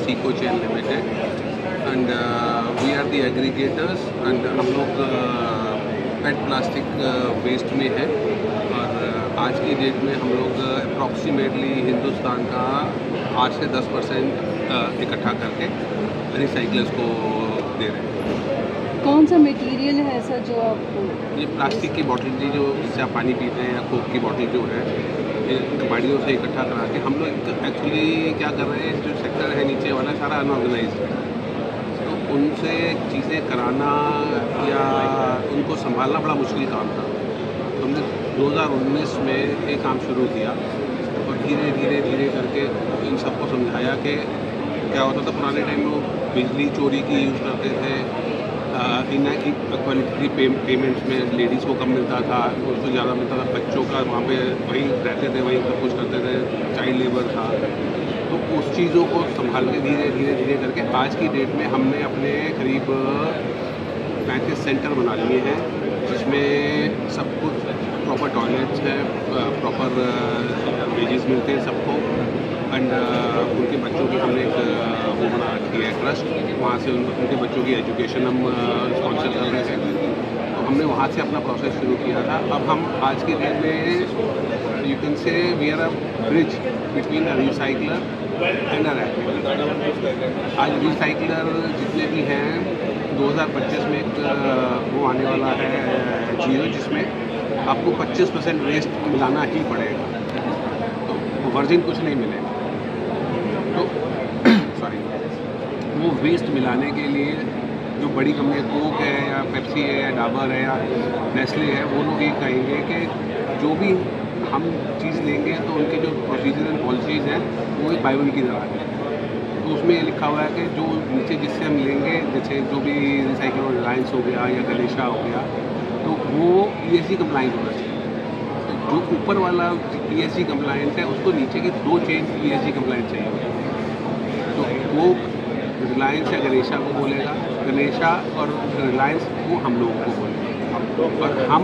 TVS Eco Chain Limited and we are the aggregators and हम लोग पेट plastic waste में है और आज की डेट में हम लोग अप्रॉक्सीमेटली हिंदुस्तान का 8 से 10% इकट्ठा करके रिसाइकलर्स को दे रहे हैं। कौन सा मटेरियल है ऐसा जो आपको? ये प्लास्टिक की बॉटल थी जो जिससे आप पानी पीते हैं या कोक की बॉटल जो है ये कबाड़ियों से इकट्ठा करा के हम लोग एक्चुअली क्या कर रहे हैं, जो सेक्टर है नीचे वाला सारा अनऑर्गेनाइज है, तो उनसे चीज़ें कराना या उनको संभालना बड़ा मुश्किल काम था। तो हमने 2019 में ये काम शुरू किया और धीरे धीरे धीरे करके इन सबको समझाया कि क्या होता था। पुराने टाइम में वो बिजली चोरी की यूज़ करते थे, इनक्वालिटी पेमेंट्स में लेडीज़ को कम मिलता था, उसको ज़्यादा मिलता था, बच्चों का वहाँ पे वहीं रहते थे, वहीं सब कुछ करते थे, चाइल्ड लेबर था। तो उस चीज़ों को संभाल के धीरे धीरे धीरे करके आज की डेट में हमने अपने करीब 35 सेंटर बना लिए हैं, जिसमें सब कुछ प्रॉपर टॉयलेट्स हैं, प्रॉपर वेजेस मिलते हैं सबको एंड उनके बच्चों की हमने एक वो बना रखी है ट्रस्ट, वहाँ से उनके बच्चों की एजुकेशन हम स्पॉन्सर कर रहे हैं। तो हमने वहाँ से अपना प्रोसेस शुरू किया था। अब हम आज के डेट में you can say we are a bridge between a recycler and a rapid. आज रिसाइकलर जितने भी हैं 2025 में एक वो आने वाला है जियो, जिसमें आपको 25% वेस्ट मिलाना ही पड़ेगा, तो वर्जिन कुछ नहीं मिलेगा। तो सॉरी, वो वेस्ट मिलाने के लिए जो बड़ी कंपनी कोक है या पेप्सी है या डाबर है या नेस्ले है, वो लोग ये कहेंगे कि जो भी हम चीज़ लेंगे तो उनके जो प्रोसीजर एंड पॉलिसीज़ हैं वो एक बाइबल की तरह है। तो उसमें ये लिखा हुआ है कि जो नीचे जिससे हम लेंगे, जैसे जो भी रिसाइकल रिलायंस हो गया या गणेशा हो गया, तो वो ESG कंप्लाइंट होना चाहिए। जो ऊपर वाला ESG कंप्लाइंट है उसको नीचे के 2 चेन ESG कंप्लाइंट चाहिए। तो वो रिलायंस या गणेशा को बोलेगा, गणेशा और रिलायंस वो हम लोगों को बोलेगा। और हम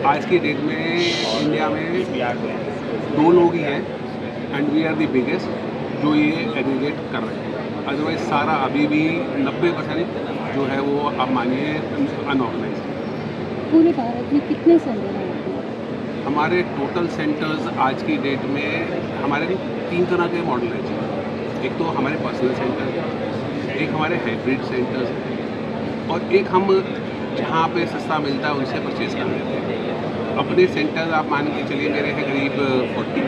आज की डेट में इंडिया में 2 लोग ही हैं and we are the biggest जो ये एग्रीगेट कर रहे हैं। अदरवाइज सारा अभी भी 90% जो है वो आप मानिए अनऑर्गेनाइज है। पूरे भारत में कितने सेंटर हैं? हमारे टोटल सेंटर्स आज की डेट में हमारे 3 तरह के मॉडल हैं जी। एक तो हमारे पर्सनल सेंटर, एक हमारे हाइब्रिड सेंटर्स हैं और एक हम जहाँ पे सस्ता मिलता है उनसे परचेज कर लेते हैं। अपने सेंटर्स आप मान के चलिए मेरे हैं करीब 40।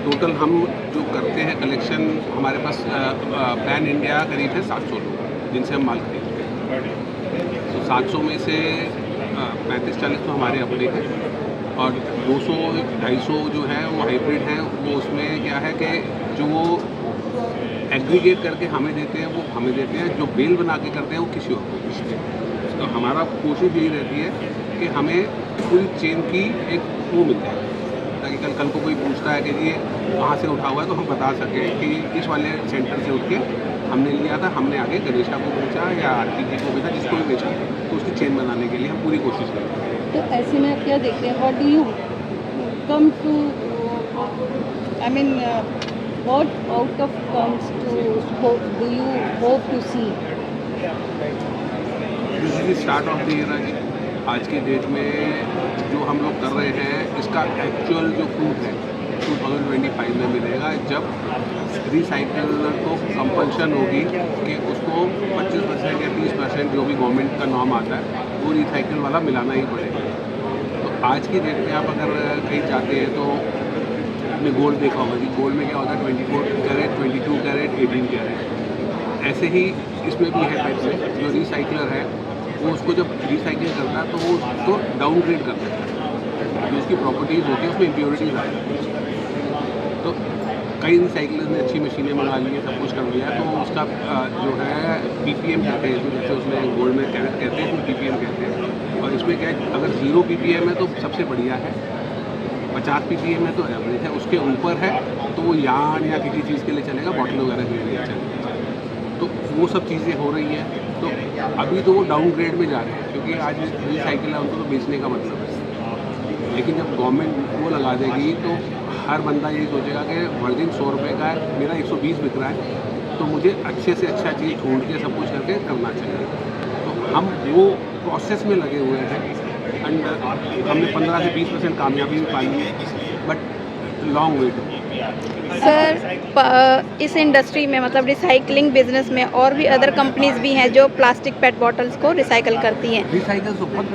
टोटल हम जो करते हैं कलेक्शन हमारे पास पैन इंडिया करीब है 700 लोग जिनसे हम माल खरीदते हैं। तो 700 में से 35-40 तो हमारे अपने हैं और 200-250 जो है वो हाइब्रिड हैं। वो उसमें क्या है कि जो वो एग्रीगेट करके हमें देते हैं वो हमें देते हैं, जो बेल बना के करते हैं वो किसी और को बेचते हैं। तो हमारा कोशिश यही रहती है कि हमें पूरी चेन की एक वो मिल जाए, ताकि कल को कोई पूछता है कि ये कहाँ से उठा हुआ है तो हम बता सकें कि इस वाले सेंटर से उठ के हमने लिया था, हमने आगे गणेशा को बेचा या आरती जी को बेचा, जिसको भी बेचा, तो उसकी चेन बनाने के लिए हम पूरी कोशिश करते हैं। तो ऐसे में आप क्या देखते हैं? What do you come to I mean what out of comes to do you hope to see? This is the start of the year. आज की डेट में जो हम लोग कर रहे हैं इसका एक्चुअल जो फ्रूट है 2025 में मिलेगा, जब रिसाइकलर को कंपल्शन होगी कि उसको 25% या 30% जो भी गवर्नमेंट का नॉर्म आता है वो रिसाइकल वाला मिलाना ही पड़ेगा। तो आज की डेट में आप अगर कहीं जाते हैं तो आपने गोल्ड देखा होगा कि गोल्ड में क्या होता है 24 कैरेट, 22 कैरेट, 18 कैरेट। ऐसे ही इसमें भी है पैसे। जो रिसाइकलर है वो उसको जब रिसाइकिल करता है तो वो उसको डाउनग्रेड करता है, जो उसकी प्रॉपर्टीज़ होती है उसमें इम्प्योरिटीज़ आ जाती है। तो कई रिसाइकलर्स ने अच्छी मशीनें मंगा ली हैं, सब कुछ कर लिया, तो उसका जो है PPM कहते हैं, तो जैसे उसमें गोल्ड में कैरेट कहते हैं, इसमें PPM कहते हैं। और इसमें क्या है, अगर 0 PPM है तो सबसे बढ़िया है, 50 PPM है तो एवरेज है, उसके ऊपर है तो वो यार्न या किसी चीज़ के लिए चलेगा, बॉटल वगैरह के लिए चलेगा। तो वो सब चीज़ें हो रही हैं। तो अभी तो वो डाउनग्रेड में जा रहे हैं, क्योंकि आज रिसाइकिल है उनको तो बेचने का मतलब है। लेकिन जब गवर्नमेंट वो लगा देगी तो हर बंदा यही सोचेगा कि वर्जिन 100 रुपये का है, मेरा 120 बिक रहा है, तो मुझे अच्छे से अच्छा चीज़ ढूंढ के सब कुछ करके करना चाहिए। तो हम वो प्रोसेस में लगे हुए हैं एंड हमने 15 से 20% कामयाबी भी पाई है, but long way to. Sir इस इंडस्ट्री में मतलब रिसाइकलिंग बिजनेस में और भी अदर कंपनीज भी हैं जो प्लास्टिक पेट बॉटल्स को रिसाइकल करती हैं। रिसाइकल तो बहुत